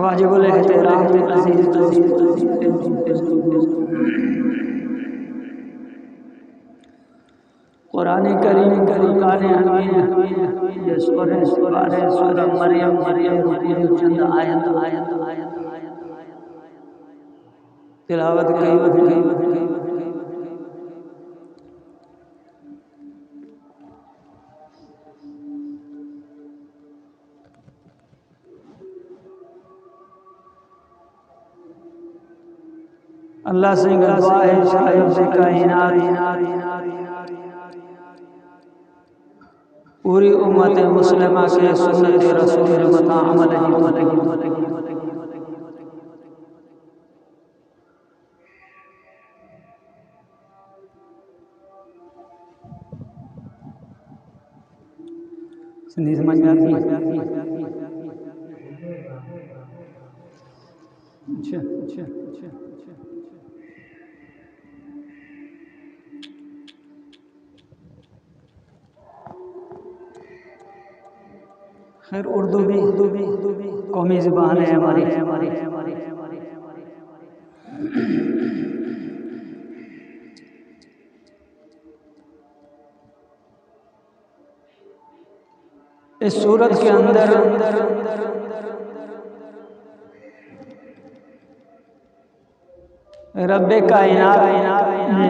واجب الاحترام عزیز دوست، قرآن کریم فرقان حمید یہ سورہ مریم چند آیت تلاوت کی۔ اللہ سے دعا ہے صاحب کائنات پوری امت مسلمہ کے سنت رسول مطاع عمل سندھی سمجھ میں آتی ہے؟ اچھا خیر اردو بھی قومی زبان ہے ہماری۔ اس سورت کے اندر رب کائنات نے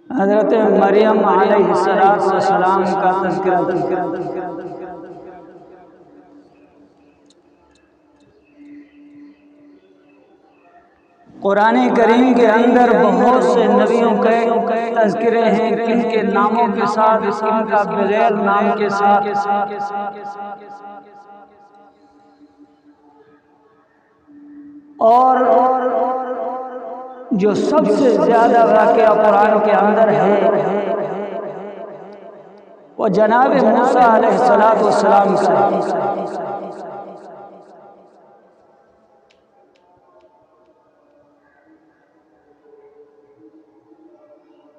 حضرت مریم علیہ السلام کا تذکرہ کیا۔ قرآن کریم کے اندر بہت سے نبیوں کے تذکرے ہیں، کن کے ناموں کے ساتھ، کن کا بغیر نام کے ساتھ۔ اور جو سب سے زیادہ واقعہ قرآن کے اندر ہے وہ جناب موسیٰ علیہ السلام کا۔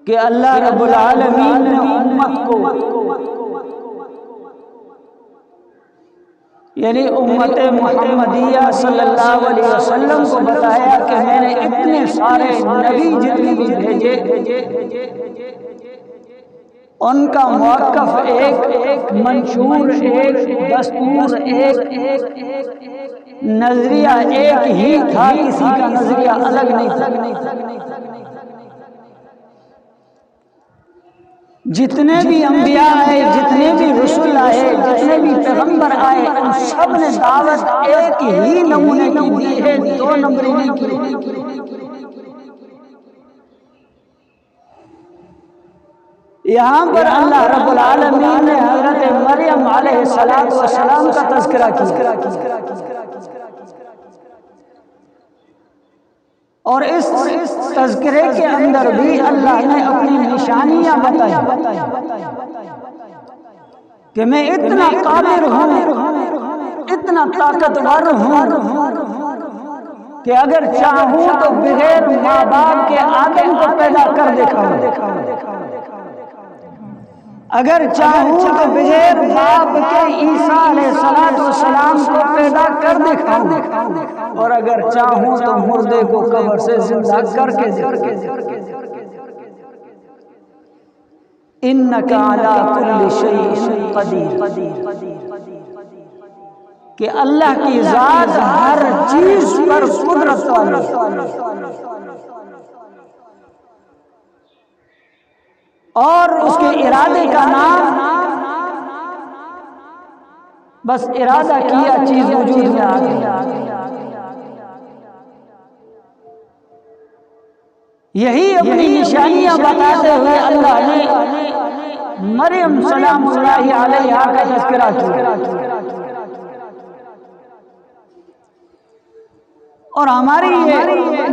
کہ اللہ رب العالمین نے امت کو، یعنی امت محمدیہ صلی اللہ علیہ وسلم کو بتایا کہ میں نے اتنے سارے نبی جتنے بھی بھیجے ان کا موقف ایک، منشور ایک، دستور ایک، نظریہ ایک ہی تھا، کسی کا نظریہ الگ نہیں تھا۔ جتنے بھی انبیاء آئے، جتنے بھی رسول آئے، جتنے بھی پیغمبر آئے، ان سب نے دعوت ایک ہی نمونے کی دی ہے، دو نمبری نہیں کی۔ یہاں پر اللہ رب العالمین نے حضرت مریم علیہ السلام کا تذکرہ کیا، اور اس تذکرے کے اندر بھی اللہ نے اپنی نشانیاں بتائی کہ میں اتنا قادر ہوں، اتنا طاقتور ہوں کہ اگر چاہوں تو بغیر ماں باپ کے آدم کو پیدا کر دکھاؤں، اگر چاہوں تو بغیر باپ کے عیسیٰ علیہ السلام کو پیدا کر دکھاؤں، اور اگر چاہوں تو مردے کو قبر سے زندہ کر کے دکھاؤں۔ انک علی کل شیء قدیر، کہ اللہ کی ذات ہر چیز پر قدرت والی، اور اس کے ارادے کا نام، بس ارادہ کیا چیز وجود میں آ گئی۔ یہی اپنی نشانیاں بتاتے ہوئے اللہ نے مریم سلام اللہ علیہا کا تذکرہ کیا، اور ہماری یہ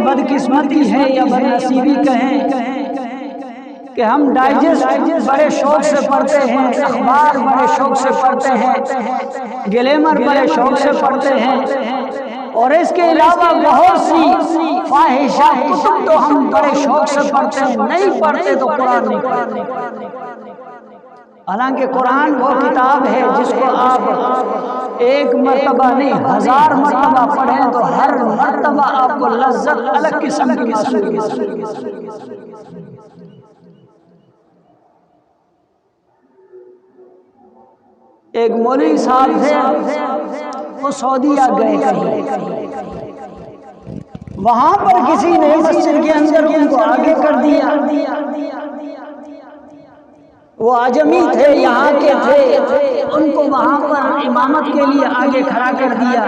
بدقسمتی ہے یا بدنصیبی کہیں کہ کہ ہم ڈائجسٹ بڑے شوق سے پڑھتے ہیں، اخبار بڑے شوق سے پڑھتے ہیں، گلیمر بڑے شوق سے پڑھتے ہیں، اور اس کے علاوہ بہت سی فاحشہ کتب تو ہم بڑے شوق سے پڑھتے ہیں، نہیں پڑھتے تو قرآن نہیں پڑھتے۔ حالانکہ قرآن وہ کتاب ہے جس کو آپ ایک مرتبہ نہیں 1000 مرتبہ پڑھیں تو ہر مرتبہ آپ کو لذت الگ قسم کی محسوس ہوگی۔ ایک مولوی صاحب تھے، وہ سعودیہ گئے کہیں، وہاں پر کسی نے مسجد کے اندر ان کو آگے کر دیا۔ وہ عجمی تھے، یہاں کے تھے، ان کو وہاں پر امامت کے لیے آگے کھڑا کر دیا۔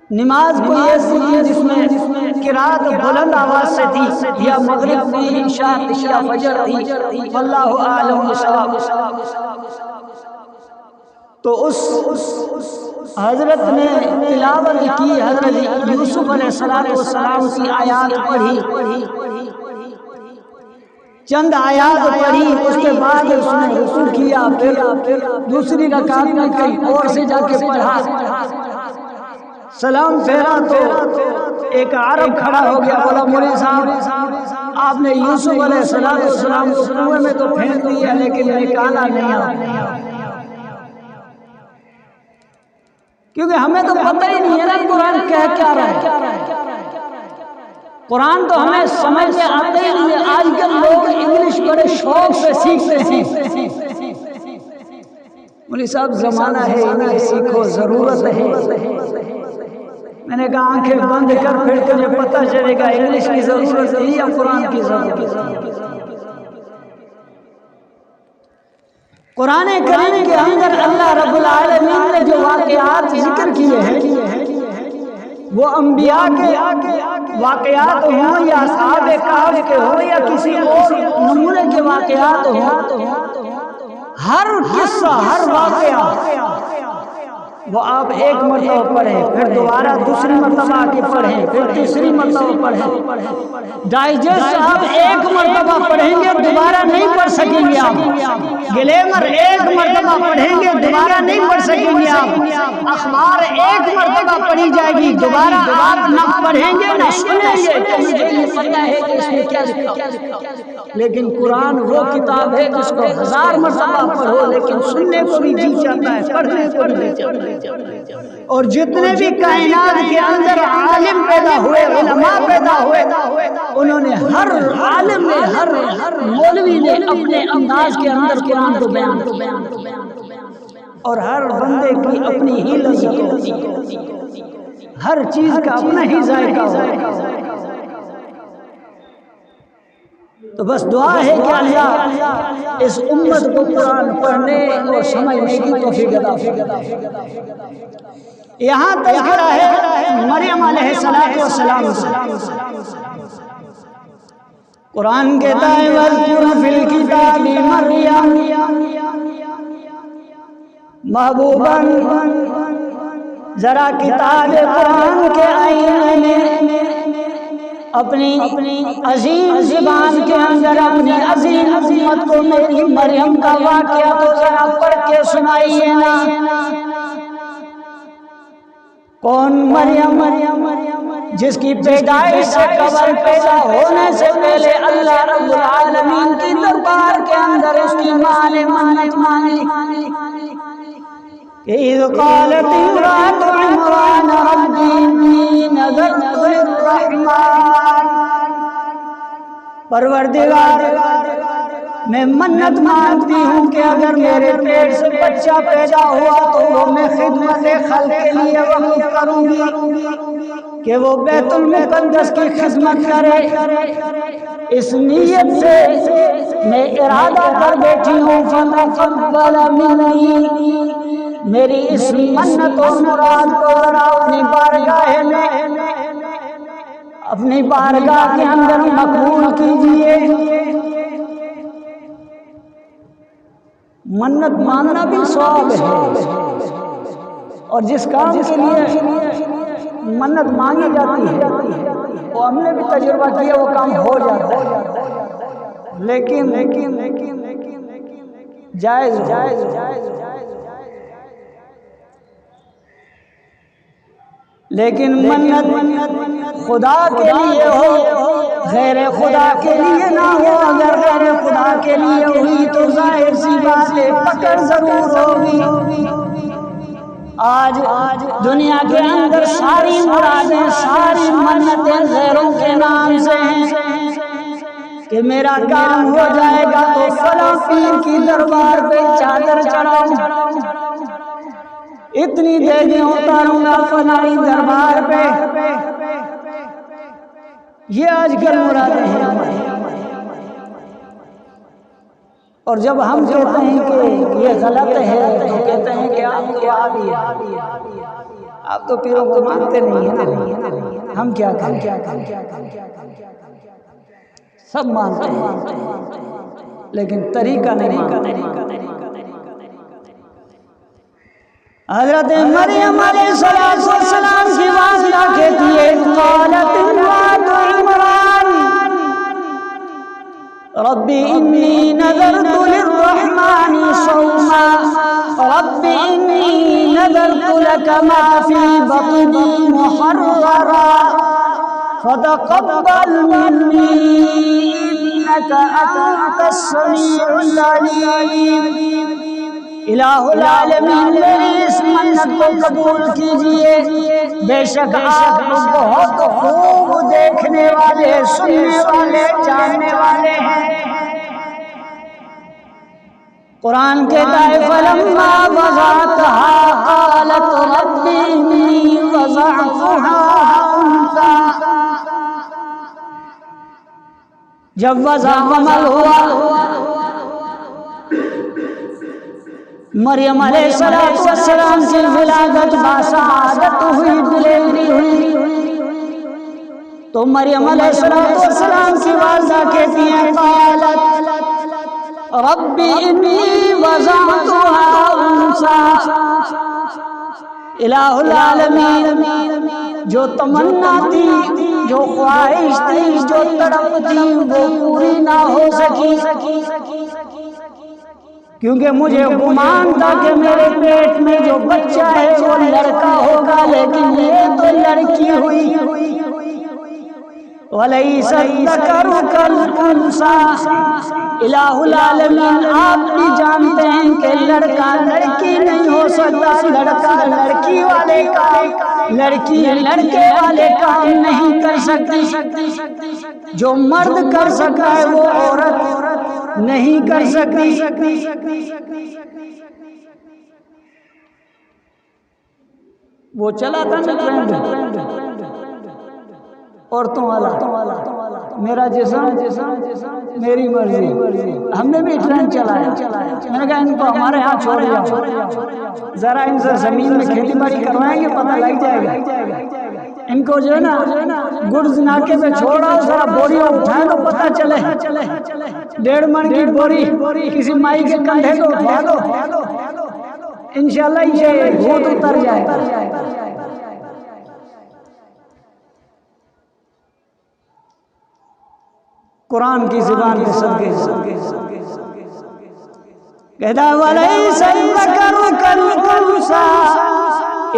نماز کوئی ایسی تھی جس میں قرات بلند آواز سے تھی، یا مغرب تھی، عشاء تھی، یا فجر تھی، واللہ اعلم بالصواب۔ تو اس حضرت نے تلاوت کی، حضرت یوسف علیہ السلام کی آیات پڑھی، چند آیات پڑھی، اس کے بعد اس نے رکوع کیا، پھر دوسری رکعت میں کہیں اور سے جا کے پڑھا، سلام پھیرا تو ایک عرب کھڑا ہو گیا، بولا مولوی صاحب آپ نے یوسف علیہ السلام کو کنویں میں تو پھینک دیا لیکن نکالا نہیں آیا، کیونکہ ہمیں تو پتہ ہی نہیں ہے نا قرآن کہہ کیا رہا ہے۔ قرآن تو ہمیں سمجھ میں آتے ہی نہیں، آج کل لوگ انگلش بڑے شوق سے سیکھتے ہیں۔ مولوی صاحب زمانہ ہے انگلش سیکھو، ضرورت ہے۔ میں نے کہا آنکھیں بند کر پھر تجھے پتہ چلے گا انگلش کی ضرورت ہے یا قرآن کی ضرورت ہے۔ قرآن کریم کے اندر اللہ رب العالمین نے جو واقعات ذکر کیے ہیں وہ انبیاء کے واقعات ہوں یا اصحاب کہف کے ہوں یا کسی اور نمونے کے واقعات ہوں، ہر قصہ ہر واقعہ وہ آپ ایک مرتبہ پڑھیں، پھر دوبارہ دوسری مرتبہ آگے پڑھیں، پھر تیسری مرتبہ پڑھیں، ڈائجسٹ آپ ایک مرتبہ پڑھیں گے دوبارہ نہیں پڑھ سکیں گے آپ، گلیمر ایک مرتبہ پڑھیں گے دوبارہ نہیں پڑھ سکیں گے آپ، اخبار ایک مرتبہ پڑھی جائے گی دوبارہ آپ نہ پڑھیں گے نہ سنیں گے تو مجھے یہ پتہ ہے کہ اس میں کیا لکھا۔ لیکن قرآن وہ کتاب ہے جس کو 1000 مرتبہ پڑھو لیکن سننے کو بھی جی چاہتا ہے، پڑھنے کو بھی جی چاہتا ہے۔ اور جتنے بھی کائنات کے اندر عالم پیدا ہوئے، علماء پیدا ہوئے، انہوں نے ہر عالم نے ہر مولوی نے اپنے انداز کے اندر قرآن کو بیان کیا، اور ہر بندے کی اپنی ہی لذت ہوتی ہے، ہر چیز کا اپنا ہی ذائقہ ہوتا ہے۔ تو بس دعا ہے کہ اللہ اس امت کو قرآن پڑھنے اور سمجھنے کی توفیق عطا فرمائے۔ یہاں تذکرہ ہے مریم علیہ السلام سے۔ قرآن کہتا ہے وَاذْكُرْ فِي الْكِتَابِ مَرْیَمَ محبوباً، ذرا کتاب قرآن کے آئینے میں اپنی عظیم زبان کے اندر اپنی عظیم امت کو میری مریم کا واقعہ تو ذرا پڑھ کے سنائیے نا۔ کون مریم؟ جس کی پیدائش سے قبل پیدا ہونے سے پہلے اللہ رب العالمین کی دربار کے اندر اس کی ماں نے منت مانگی اِذْ قَالَتِ امْرَأَتُ عِمْرَانَ رَبِّ إِنِّي نَذَرْتُ لِلرَّحْمَٰنِ، پروردگار میں منت مانگتی ہوں کہ اگر میرے پیٹ سے بچہ پیدا ہوا تو وہ میں خدمت خلق کے لیے وقف کروں گی کہ وہ بیت المقدس کی خدمت کرے۔ اس نیت سے میں ارادہ کر بیٹھی ہوں فَتَقَبَّلَ مِنِّي، میری اس منت و مراد کو اپنی بارگاہ میں اپنی بارگاہ کے اندر مقبول کیجئے۔ منت مانگنا بھی ثواب ہے، اور جس کام کے لیے منت مانگی جاتی ہے وہ ہم نے بھی تجربہ کیا، وہ کام ہو جاتا ہے، لیکن جائز لیکن منت خدا کے لیے ہو، غیر خدا کے لیے نہ ہو۔ اگر غیر خدا کے لیے ہوئی تو ظاہر سی بات ہے پکڑ ضرور ہوگی۔ آج دنیا کے اندر ساری مرادیں، ساری منتیں غیروں کے نام سے ہیں کہ میرا کام ہو جائے گا تو فلاں پیر کی دربار پہ چادر چڑھاؤں، اتنی دیگیں اتاروں گا فلاں دربار پہ۔ یہ آج کل مرادیں ہیں ہماری، اور جب ہم کہتے ہیں کہ یہ غلط ہے تو کہتے ہیں کہ آپ تو وہابی ہیں، آپ تو پیروں کو مانتے نہیں ہیں، ہم کیا کریں؟ سب مانتے ہیں لیکن طریقہ نہیں مانتے۔ حضرت مریم علیہ السلام کی والدہ کہتی ہے قالت امرأۃ عمران ربی انی نذرت للرحمن صوما ربی انی نذرت لک ما فی بطنی محررا فتقبل منی انک انت السمیع العلیم۔ الہ العالمین میری اس منت کو قبول کیجئے، بے شک آپ بہت خوب دیکھنے والے، سننے والے، جاننے والے ہیں۔ قرآن کہتا ہے فلما وضعتها قالت رب انی وضعتها انثی، جب وضع عمل ہوا مریم علیہ السلام کی ولادت باسعادت ہوئی، ڈلیوری ہوئی، تو مریم علیہ السلام کی والدہ کہتی ہیں قالت ربی انی وضعتها انثی۔ الہ العالمین جو تمنا تھی، جو خواہش تھی، جو تڑپ تھی وہ پوری نہ ہو سکی، کیونکہ مجھے گمان تھا کہ میرے پیٹ میں جو بچہ ہے وہ لڑکا ہوگا، لیکن یہ تو لڑکی ہوئی۔ وَلَيْسَ الذَّكَرُ كَالْأُنثَىٰ، الہ العالمین آپ بھی جانتے ہیں کہ لڑکا لڑکی نہیں ہو سکتا، لڑکا لڑکی والے کام، لڑکی لڑکے والے کام نہیں کر سکتی، جو مرد کر سکتا ہے وہ عورت نہیں کر سکتی۔ وہ چلا تھا نا ٹرینڈ عورتوں والا، میرا جسم میری مرضی، ہم نے بھی ٹرینڈ چلایا۔ میں نے کہا ان کو ہمارے ہاں چھوڑ جاؤ، ذرا ان سے زمین میں کھیتی باڑی کروائیں گے پتہ لگ جائے گا۔ ان کو جو ہے نا گڈز ناکے پہ چھوڑا، ذرا بوریاں اٹھائیں تو پتہ چلے، 1.5 من کی بوری کسی مائی کے کندھے کو اٹھا دو، انشاءاللہ یہ بھوت اتر جائے گا۔ قرآن کی زبان کے صدقے کہتا ہے وَلَيْسَ الذَّكَرُ كَالْأُنثَىٰ،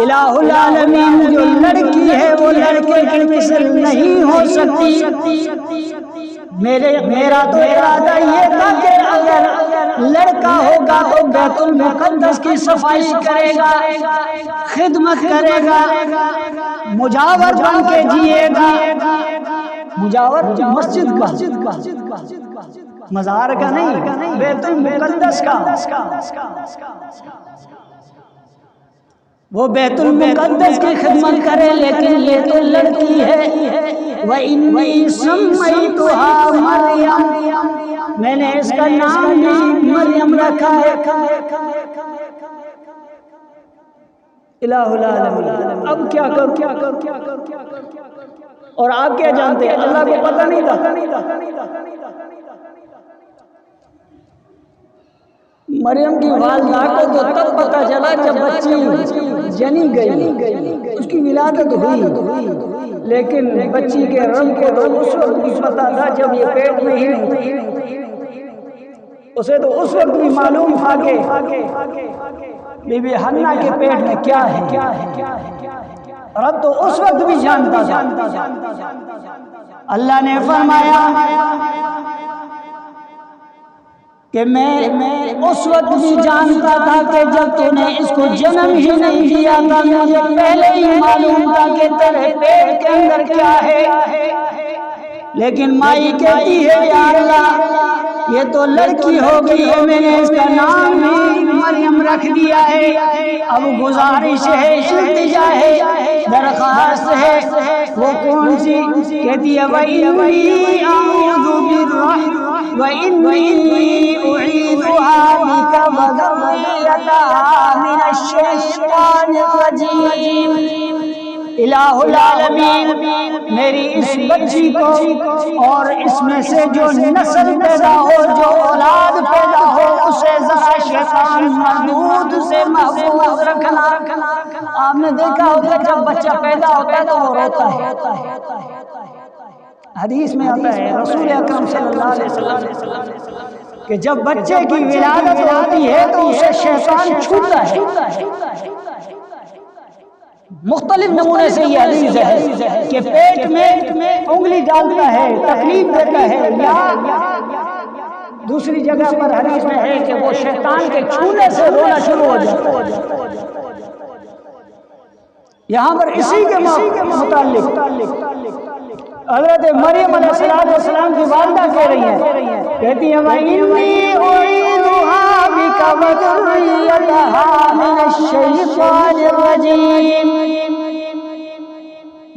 الہ العالمین جو لڑکی ہے وہ لڑکے کی مثل نہیں ہو سکتی۔ میرا تو ارادہ یہ تھا کہ اگر لڑکا ہوگا تو بیت المقدس کی صفائی کرے گا، خدمت کرے گا، مجاور بن کے جیے گا، مجاور مسجد کا، مزار کا نہیں، بیت المقدس کا۔ وہ بیت المقدس کی خدمت کرے، لیکن یہ تو لڑکی ہے۔ وَإِنِّي سَمَّيْتُهَا مَرْيَمَ، میں نے اس کا نام بھی مریم رکھا ہے۔ الہ العالمین اب کیا کروں؟ اور آپ کیا جانتے ہیں؟ اللہ کو پتہ نہیں تھا۔ مریم کی والدہ کو تو تب پتہ چلا جب بچی جنی گئی، اس کی ولادت ہوئی، لیکن بچی کے رب کو تو اس وقت بھی پتا تھا جب یہ پیٹ میں ہی نہیں تھی، اسے تو اس وقت بھی معلوم تھا کہ بی بی حنا کے پیٹ میں کیا ہے، رب تو اس وقت بھی جانتا تھا۔ اللہ نے فرمایا کہ میں اس وقت بھی جانتا تھا کہ جب تو نے اس کو جنم ہی نہیں دیا تھا مجھے پہلے ہی معلوم تھا کہ تیرے پیٹ کے اندر کیا ہے، لیکن مائی کہتی ہے یا اللہ یہ تو لڑکی ہوگی ہے، میں نے اس کا نام بھی مریم رکھ دیا ہے، اب گزارش ہے، التجا ہے، درخواست ہے، وہ کون سی؟ کہتی ہے وَإِنِّي أَعُوذُ بِالرَّحْمَنِ وَإِنِّي أُعِيذُهَا بِكَ وَذُرِّيَّتَهَا مِنَ الشَّيْطَانِ الرَّجِيمِ۔ الہ العالمین میری اس بچی کو اور اس میں سے جو نسل پیدا ہو، جو اولاد پیدا ہو، اسے ذرا شیطان مردود سے محفوظ رکھنا۔ آپ نے دیکھا ہوگا جب بچہ پیدا ہوتا ہے تو وہ روتا ہے، حدیث میں آتا ہے رسول اکرم صلی اللہ علیہ وسلم کہ جب بچے کی ولادت ہوتی ہے تو اسے شیطان چھوتا ہے۔ مختلف نمونے سے یہ حدیث ہے کہ پیٹ میں انگلی ڈالتا ہے، تکلیف دیتا ہے، یا دوسری جگہ پر حدیث میں ہے کہ وہ شیطان کے چھونے سے رونا شروع ہو جاتا ہے۔ یہاں پر اسی کے متعلق حضرت مریم علیہ السلام کی والدہ کہہ رہی ہیں، کہتی ہیں وَإِنِّي أُعِيذُهَا بِكَ وَذُرِّيَّتَهَا مِنَ الشَّيْطَانِ الرَّجِيمِ۔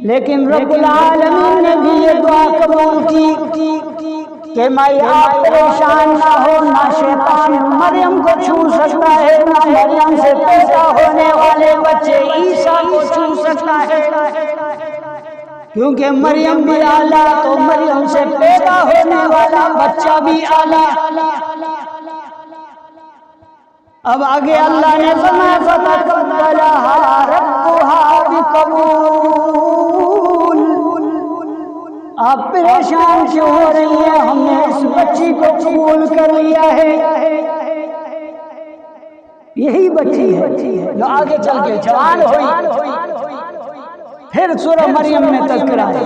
لیکن رب العالمین نے بھی یہ دعا قبول کی کہ مائی آپ پریشان نہ ہو، نہ شیطان مریم کو چھو سکتا ہے، نہ مریم سے پیدا ہونے والے بچے عیسیٰ کو چھو سکتا ہے، کیونکہ مریم بھی اعلیٰ تو مریم سے پیدا ہونے والا بچہ بھی اعلیٰ۔ اب آگے اللہ نے فرمایا فَتَقَبَّلَهَا رَبُّهَا بِقَبُولٍ۔ آپ پریشان کیوں ہو رہی ہیں؟ ہم نے اس بچی کو قبول کر لیا ہے، یہی بچی ہے جو آگے چل کے جوان ہوئی۔ پھر سورہ مریم میں تذکرہ ہے،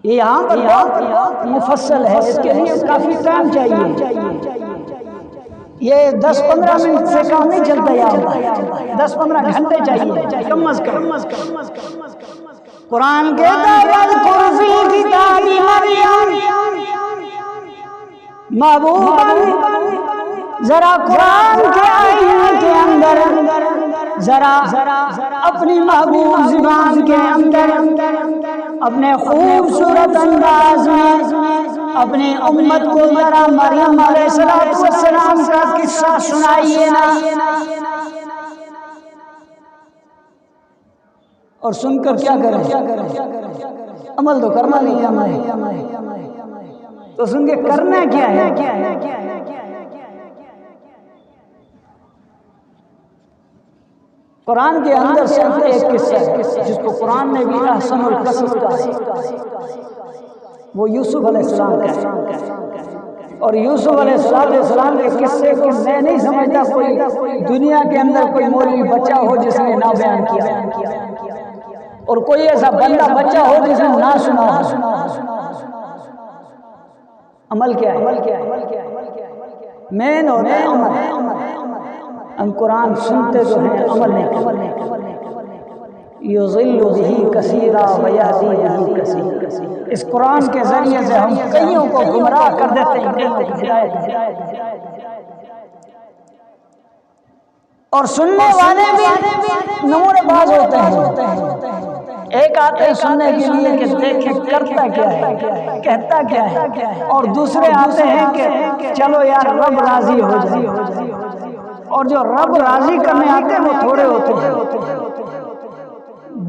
یہ یہاں پر بہت مفصل ہے، اس کے لیے کافی ٹائم چاہیے، یہ 10-15 منٹ سے کم نہیں چلتا، یہاں 10-15 گھنٹے چاہیے کم از کم۔ قرآن کہتا ہے وَاذْكُرْ فِي الْكِتَابِ مَرْيَمَ، محبوب ذرا قرآن کے آئین کے اندر ذرا اپنی محبوب زبان کے اندر اپنے خوبصورت انداز میں اپنی امت کو ذرا مریم علیہ السلام کا قصہ سنائیے نا، اور سن کر کیا کریں؟ عمل تو کرنا نہیں ہمیں، تو سن کے کرنا کیا ہے؟ قرآن کے اندر صرف ایک قصہ ہے جس کو قرآن نے بھی احسن القصص کہا، وہ یوسف علیہ السلام کا ہے۔ اور یوسف علیہ السلام کے قصے کو میں نہیں سمجھتا کوئی دنیا کے اندر کوئی مولوی بچہ ہو جس نے نہ بیان کیا، اور کوئی ایسا بندہ بچہ ہو جس نے نہ سنا ہو۔ عمل کیا ہے؟ مین ہوتا ہے عمل۔ ہم قرآن سنتے تو ہیں، عمل نہیں کرتے۔ یضل به کثیرا ویہدی به کثیرا، اس قرآن کے ذریعے سے ہم کئیوں کو گمراہ کر دیتے ہیں، کئیوں کو ہدایت دیتے ہیں، اور سننے والے بھی نمونے باز ہوتے ہیں۔ ایک آتے ہیں سننے کے لیے کہ دیکھیں کرتا کیا ہے، کہتا کیا ہے، اور دوسرے آتے ہیں کہ چلو یار رب راضی ہو جائے، اور جو رب راضی کرنے آتے ہیں وہ تھوڑے ہوتے ہیں،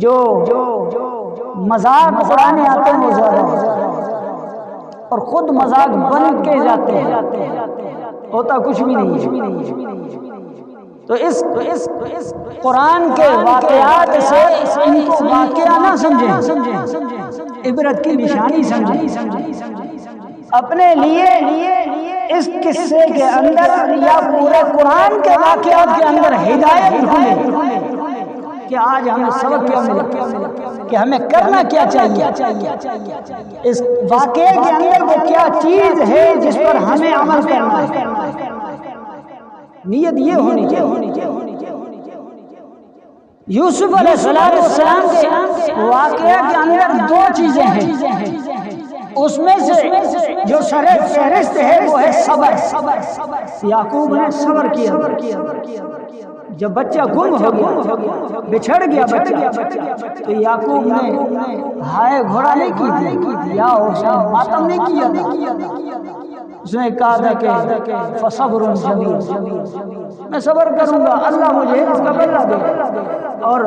جو مذاق اڑانے آتے ہیں وہ زیادہ، اور خود مذاق بن کے جاتے ہیں، ہوتا کچھ بھی نہیں ہے۔ تو اس قرآن کے واقعات سے ان کو واقعہ نہ سمجھیں، عبرت کی نشانی سمجھیں۔ اپنے لیے اس قصے کے اندر یا پورے قرآن کے واقعات کے اندر ہدایت ڈھونڈیں کہ آج ہمیں سبق کیا ملا، کہ ہمیں کرنا کیا چاہیے، اس واقعے کے اندر وہ کیا چیز ہے جس پر ہمیں عمل کرنا ہے۔ نیت یہ ہونی چاہیے۔ یوسف علیہ السلام کے واقعہ کے اندر دو چیزیں ہیں، اس میں سے جو سر فہرست ہے وہ ہے صبر۔ یعقوب نے صبر کیا، جب بچہ گم ہو گیا، بچھڑ گیا بچہ، تو یعقوب نے ہائے گھوڑا نہیں کی یا ماتم نہیں کیا، اس نے کہا تھا کہ فصبر جمیل، میں صبر کروں گا، اللہ مجھے اس کا بدلہ دے۔ اور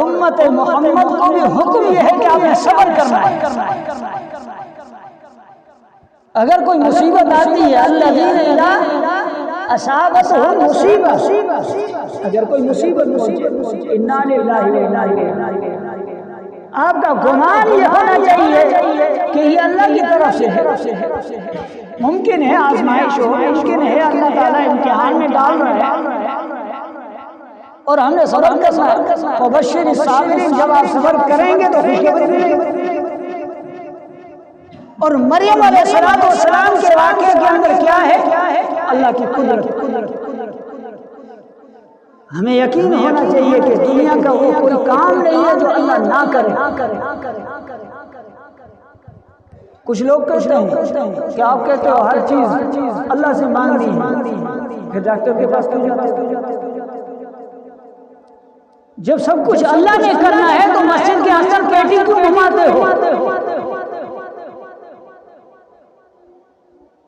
امت محمد کو بھی حکم یہ ہے کہ آپ نے صبر کرنا ہے۔ اگر کوئی مصیبت آتی ہے، الذین اذا اصابتهم مصیبت، اگر کوئی مصیبت انا للہ و انا الیہ راجعون، آپ کا گمان یہ ہونا چاہیے کہ یہ اللہ کی طرف سے ہے۔ ممکن ہے آزمائش ہو، ممکن ہے اللہ تعالیٰ امتحان میں ڈال رہا ہے اور ہم نے صبر کرنا ہے۔ فبشر الصابرین، جب آپ صبر کریں گے تو خوشخبری ملے گی۔ اور مریم علیہ السلام کے واقعے کے اندر کیا ہے؟ اللہ کی قدرت۔ ہمیں یقین ہونا چاہیے کہ دنیا کا وہ کوئی کام نہیں ہے جو اللہ نہ کرے۔ کچھ لوگ کہتے ہیں کہ آپ کہتے ہو ہر چیز اللہ سے مانگنی ہے، پھر ڈاکٹر کے پاس کیوں جاتے ہو؟ جب سب کچھ اللہ نے کرنا ہے تو مسجد کے اندر پیٹی کیوں گھماتے ہو؟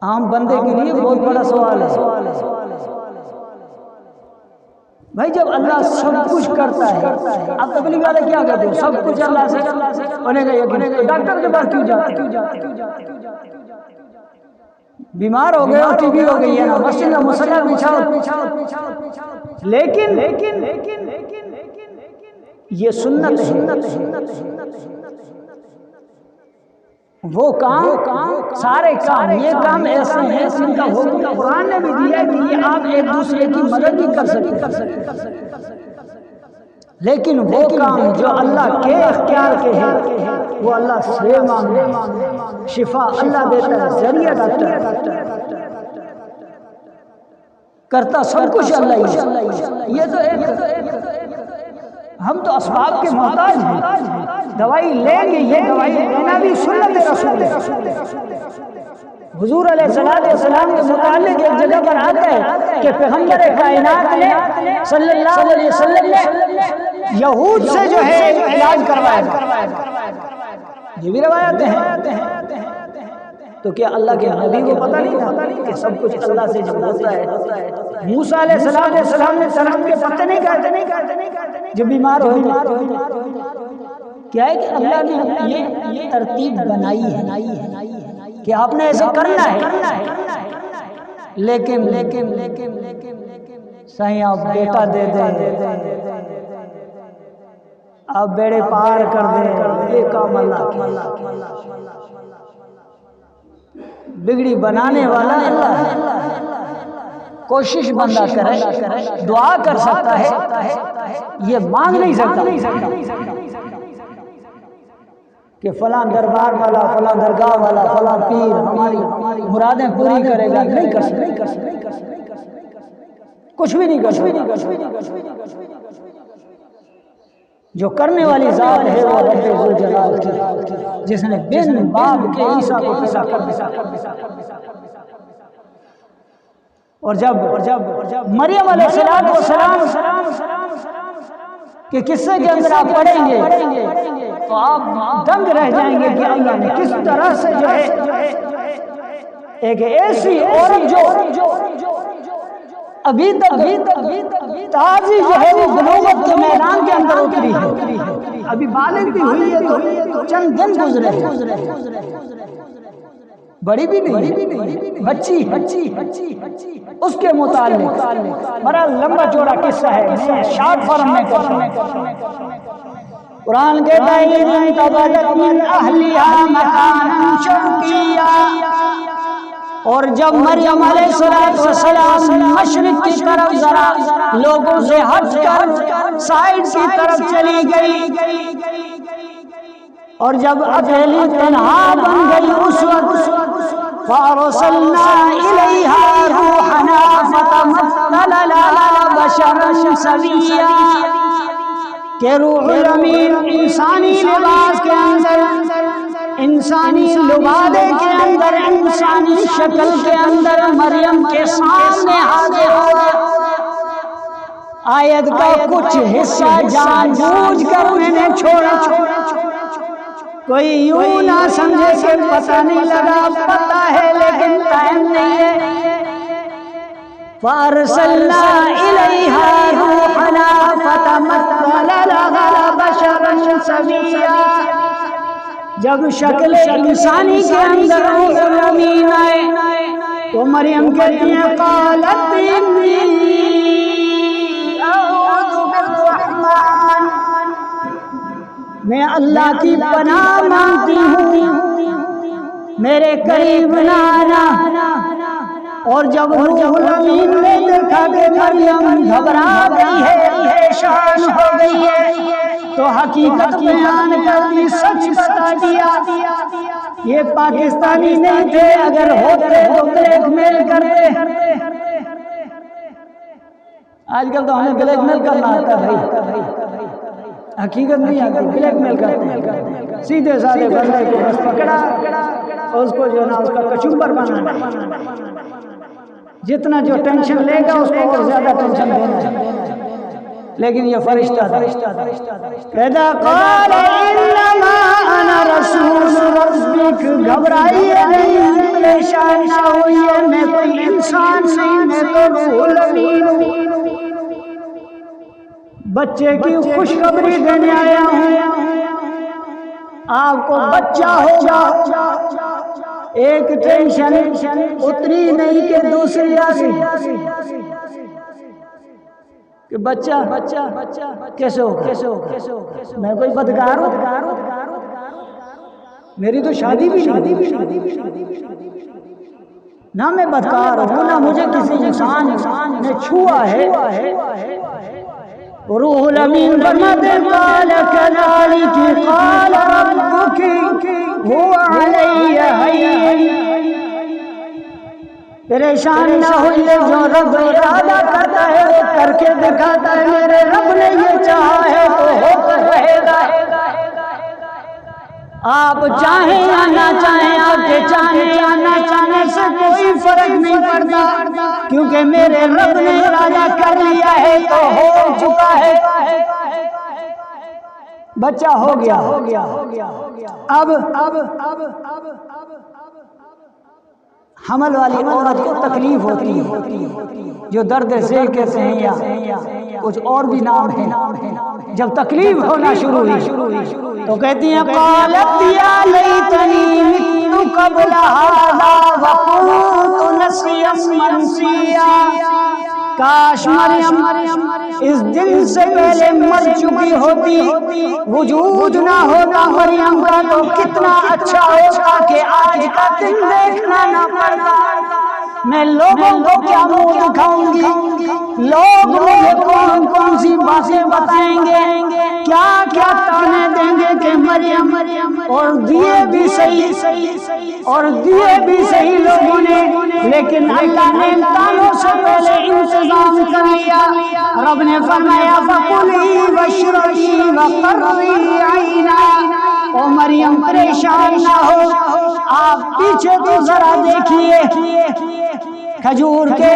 عام بندے کے لیے بہت بڑا سوال ہے بھائی، جب اللہ سب کچھ کرتا ہے، آپ تبلیغ والے کیا کہتے ہو سب کچھ اللہ سے ہونے کا یقین، ڈاکٹر کے پاس کیوں جاتے؟ بیمار ہو گئے اور ٹی بی ہو گئی ہے نا، مسجد میں مصلی بچھاؤ، لیکن یہ سنت ہے۔ وہ کام سارے کام، یہ کام ایسے ہیں جن کا حکم قرآن نے بھی دیا ہے کہ یہ آپ ایک دوسرے کی مدد بھی کر سکتے، لیکن وہ کام جو اللہ کے اختیار کے ہیں وہ اللہ سے مانگے۔ شفا اللہ دیتا ہے، ذریعہ ڈاکٹر کرتا سب کچھ اللہ ہی۔ یہ تو ہم تو اسباب کے محتاج ہیں، دوائی لیں گے، یہ دوائی لینا بھی سنت رسول ہے۔ حضور علیہ السلام کے متعلق ایک جگہ پر آتا ہے کہ پیغمبر کائنات نے صلی اللہ علیہ وسلم نے یہود سے جو ہے علاج کروایا، یہ بھی روایتیں ہیں۔ تو کیا اللہ کے نبی کو پتہ نہیں تھا کہ سب کچھ اللہ سے جب ہوتا ہے؟ موسیٰ علیہ السلام نے سلام کے پتے نہیں کھائے جو بیمار ہوئے؟ کیا ہے کہ اللہ نے یہ ترتیب بنائی ہے کہ آپ نے ایسے کرنا ہے، لیکن سائیں آپ بیٹا دے دیں، آپ بیڑے پار کر دیں، یہ کام اللہ کی۔ بگڑی بنانے والا اللہ ہے، کوشش بندہ کرے، دعا کر سکتا ہے، یہ مانگ نہیں سکتا کہ فلاں دربار والا، فلاں درگاہ والا، فلاں پیر ہماری مرادیں پوری کرے گا، نہیں کر سکتا، کچھ بھی نہیں کر سکتا۔ جو کرنے والی ذات ہے وہ رب ذوالجلال کی، جس نے بن باپ کے عیسیٰ کو پیدا کر، اور جب مریم علیہ السلام کے قصے کے اندر آپ پڑھیں گے تو آپ دنگ رہ جائیں گے کہ اللہ نے کس طرح سے جو ہے ایک ایسی عورت جو ابھی تک تازی جو ہے وہ بنوت کے میدان کے اندر اتری ہے، ابھی بالغ بھی ہوئی ہے تو چند دن گزرے، بڑی بھی نہیں، بچی اس کے متعلق بڑا لمبا چوڑا قصہ ہے، میں شارٹ فارم میں کرتا ہوں۔ قرآن کہتا ہے انتبذت من اہلہا مکانا شرقیا، اور جب مریم علیہ السلام مشرق کی طرف ذرا لوگوں سے ہٹ کر سائڈ کی طرف چلی گئی، اور جب اکیلی تنہا بن گئی اس وقت فارسلنا الیہا روحنا فتمثل لها بشرا سویا، کہ روح الامین انسانی لباس کے اندر، انسانی لبادے کے اندر، انسانی شکل کے اندر مریم کے سامنے حاضر ہوا۔ آیت کا کچھ حصہ جان بوجھ کر میں نے چھوڑا، کوئی یوں نہ سمجھے کہ پتہ نہیں لگا، پتہ ہے لیکن ٹائم نہیں ہے۔ فارسلنا الیہا روحنا فتمثل لها بشرا سویا، جب شکل انسانی کے اندر روح الامین آئے تو مریم کہتی ہیں قالت انی اعوذ بالرحمن، میں اللہ کی پناہ مانگتی ہوں میرے قریب نہ آنا۔ اور جب روح الامین نے دیکھا کہ مریم گھبرا گئی ہے، پریشان ہو گئی ہے، تو حقیقت بیان کر دی، سچ بتا دیا۔ یہ پاکستانی نہیں تھے، اگر ہوتے تو بلیک میل کرتے۔ آج کل تو ہمیں بلیک میل کرنا آتا ہے بھائی، حقیقت نہیں آتی، بلیک میل کرتے ہیں، سیدھے سادھے بندے کو بس پکڑا اور اس کو جو نا اس کا کچمبر بنانا، جتنا جو ٹینشن لے گا اس کو اور زیادہ ٹینشن دینا ہے۔ لیکن یہ فرشتہ تھا، کہتا قال انما انا رسول ربک، گھبرائیے نہیں، پریشان نہ ہوئیے، میں کوئی انسان نہیں، میں تو روح الامین ہوں، بچے کی خوشخبری دینے آیا ہوں، آپ کو بچہ ہوگا۔ ایک ٹینشن اتری نہیں کہ دوسری آ گئی کہ بچہ کیسے ہوگا، میں کوئی بدکار ہوں، میری تو شادی بھی نہیں، نہ میں بدکار ہوں، نہ مجھے کسی انسان نے چھوا ہے۔ روح الامین فرماتے قال كذلك قال ربك هو علي هين، پریشان نہ ہوئیے، جو رب ارادہ کرتا ہے وہ کر کے دکھاتا ہے، میرے رب نے یہ چاہا ہے تو ہو کر رہے گا۔ آپ چاہیں یا نہ چاہیں، آپ کے چاہنے یا نہ چاہنے سے کوئی فرق نہیں پڑتا، کیونکہ میرے رب نے ارادہ کر لیا ہے تو ہو چکا ہے، بچہ ہو گیا۔ اب حمل والی عورت کو تکلیف ہوتی ہے، جو درد ذیل کہتے ہیں یا کچھ اور بھی نام ہیں، جب تکلیف ہونا شروع ہوئی تو کہتی ہیں قالت یا لیتنی مت قبل هذا وكنت نسیا منسیا، کاش مریم اس دن سے پہلے مر چکی ہوتی، وجود نہ ہوتا مریم کا تو کتنا اچھا ہوتا کہ آج کا دن دیکھنا نہ پڑتا۔ میں لوگوں کو کیا منہ دکھاؤں گی، لوگ مجھے کون کون سی باتیں بتائیں گے، کیا کیا تانے دیں گے کہ مریم، اور دیے بھی صحیح لوگوں نے، لیکن اللہ نے تانوں سے پہلے انتظام کر لیا۔ رب نے فرمایا فَكُلِي وَاشْرَبِي وَقَرِّي عَيْنًا، او مریم پریشان نہ ہو، آپ پیچھے تو ذرا دیکھیے، کھجور کے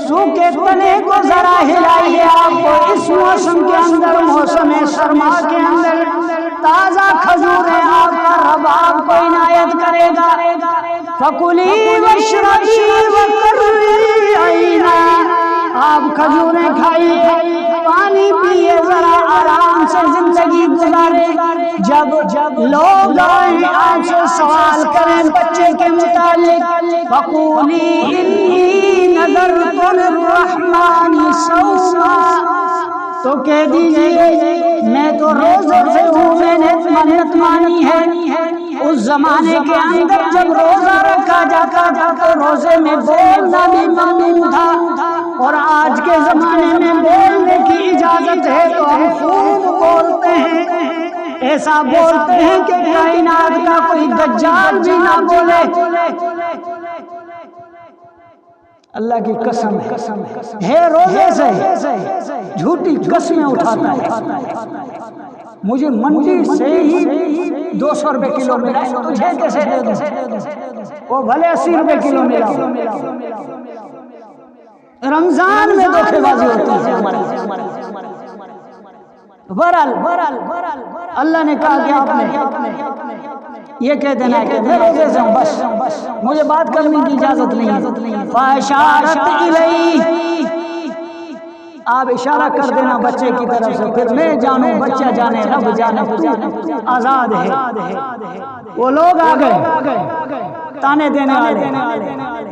سوکھے تنے کو ذرا ہلائیے، آپ کو اس موسم کے اندر، موسم سرما کے اندر تازہ کھجوریں آپ کا رب آپ کو عنایت کرے گا۔ فَكُلِي وَاشْرَبِي وَقَرِّي عَيْنًا، آپ کھجوریں کھائیے، پانی پیئے، ذرا آرام سے زندگی گزارے۔ جب لوگ آئیں آج سے 100 سوال کریں بچے کے متعلق فقولی انی نذرت للرحمن صوما، تو کہہ دیجئے میں تو روزے سے ہوں، میں نے منت مانی ہے۔ اس زمانے کے اندر جب روزہ رکھا جاتا تھا تو روزے میں بولنا بھی ممنوع تھا، اور آج کے زمانے میں بولنے کی اجازت ہے تو ہم خوب بولتے ہیں، ایسا بولتے ہیں کہ کائنات کا کوئی دجال بھی نہ بولے۔ اللہ کی قسم ہے روزے سے جھوٹی قسمیں اٹھاتا ہے۔ مجھے منڈی سے ہی 200 روپے کلو ملا، تجھے کیسے دے دوں؟ وہ بھلے 80 روپے کلو ملا۔ رمضان میں دھوکے بازی ہوتی ہے ہمارے۔ بہرحال اللہ نے کہا کہ آپ نے یہ کہہ دینا کہ میں روزے سے ہوں، بس مجھے بات کرنے کی اجازت نہیں ہے۔ فاشارت الیہ، آپ اشارہ کر دینا بچے کی طرف سے، پھر میں جانوں بچہ جانے رب جانے آزاد ہے۔ وہ لوگ آ گئے تانے دینے والے،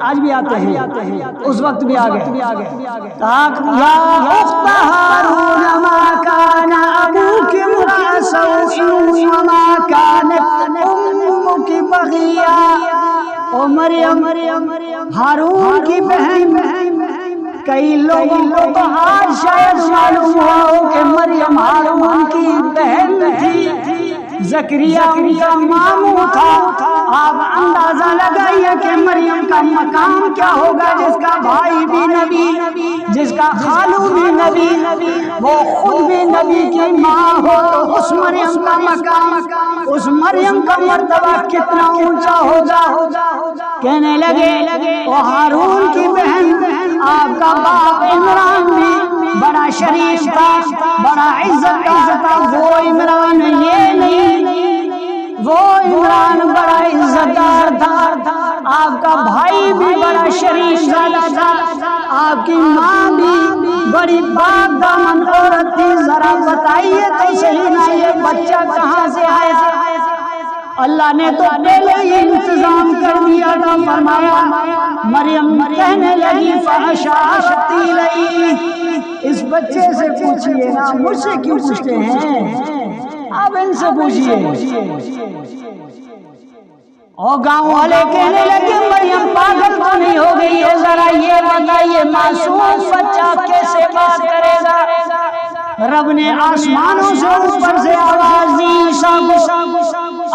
آج بھی آتے ہیں، اس وقت بھی آ گئے۔ یا اخت ہارون ما کان ابوک امرأ سوء وما کانت امک بغیا، او مریم ہارون کی بہن۔ کئی لوگوں کو تو آج شاید معلوم ہو کہ مریم ہارون کی بہن تھی، زکریا ان کا ماموں تھا۔ آپ اندازہ لگائیے کہ مریم کا مقام کیا ہوگا، جس کا بھائی بھی نبی، جس کا خالو بھی نبی، وہ خود بھی نبی کی ماں ہو تو اس مریم کا مقام، اس مریم کا مرتبہ کتنا اونچا ہوگا۔ کہنے لگے وہ ہارون کی بہن، آپ کا باپ عمران بھی بڑا شریف تھا، بڑا عزت دار تھا، وہ عمران یہ نہیں، وہ عمران بڑا عزت دار تھا، آپ کا بھائی بھی بڑا شریف زادہ تھا، آپ کی ماں بھی بڑی پاک دامن عورت تھی۔ ذرا بتائیے تو صحیح نا یہ بچہ کہاں سے آیا؟ اللہ نے تو پہلے ہی انتظام کر دیا تھا۔ فرمایا مریم کہنے لگی فاشارت الیہ، اس بچے سے پوچھئے نا، مجھ سے کیوں پوچھتے ہیں؟ آپ ان سے پوچھئے۔ اور گاؤں والے کہنے لگے مریم پاگل تو نہیں ہو گئی ہے، ذرا یہ بتائیے معصوم بچہ کیسے بات کرے گا؟ رب نے آسمانوں سے اوپر سے آواز دی عیسیٰ کو۔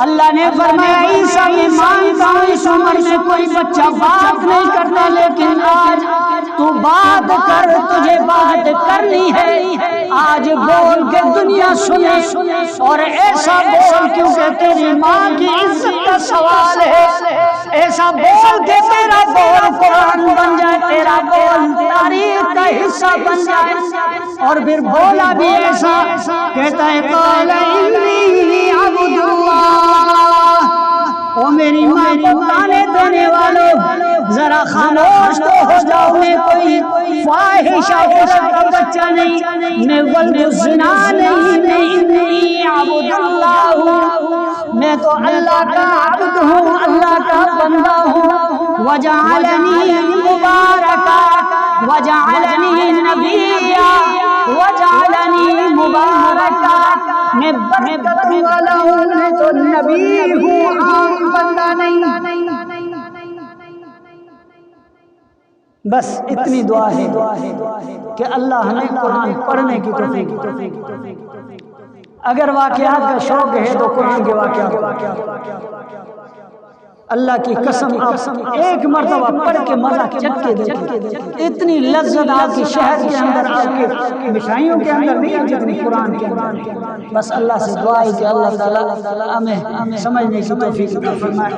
اللہ نے فرمایا عیسیٰ میں مانتا ہوں اس عمر میں کوئی بچہ بات نہیں کرتا، لیکن آج تو بات کر، تجھے بات کرنی ہے، آج بول کے دنیا سنے، اور ایسا بول کیونکہ تیری ماں کی عزت کا سوال ہے، ایسا بول کے تیرا بول قرآن بن جائے، تیرا بول تاریخ کا حصہ بن جائے۔ اور پھر بولا بھی ایسا، کہتا ہے قال انی عبد اللہ، او میری ماں کو تانے دینے والوں ذرا خاموش تو ہو جاؤ، میں کوئی فاحشہ کا بچہ نہیں، میں ولد الزنا نہیں، میں انی عبد اللہ ہوں، میں تو اللہ کا عبد ہوں، اللہ کا بندہ ہوں۔ وجعلنی مبارکا وجعلنی نبیا وجعلنی مبارکا، میں برکت والا ہوں، میں تو نبی ہوں، عام بندہ نہیں۔ بس اتنی دعا ہے کہ اللہ ہمیں قرآن پڑھنے کی توفیق۔ اگر واقعات کا شوق ہے تو قرآن کے واقعات، اللہ کی قسم آپ ایک مرتبہ پڑھ کے مزہ چکھ کے دیکھیں، اتنی لذت آپ کی شہر کے اندر، آپ کے مٹھائیوں کے اندر نہیں جتنی قرآن کے اندر۔ بس اللہ سے دعا ہے کہ اللہ تعالیٰ ہمیں سمجھنے کی توفیق عطا فرمائے۔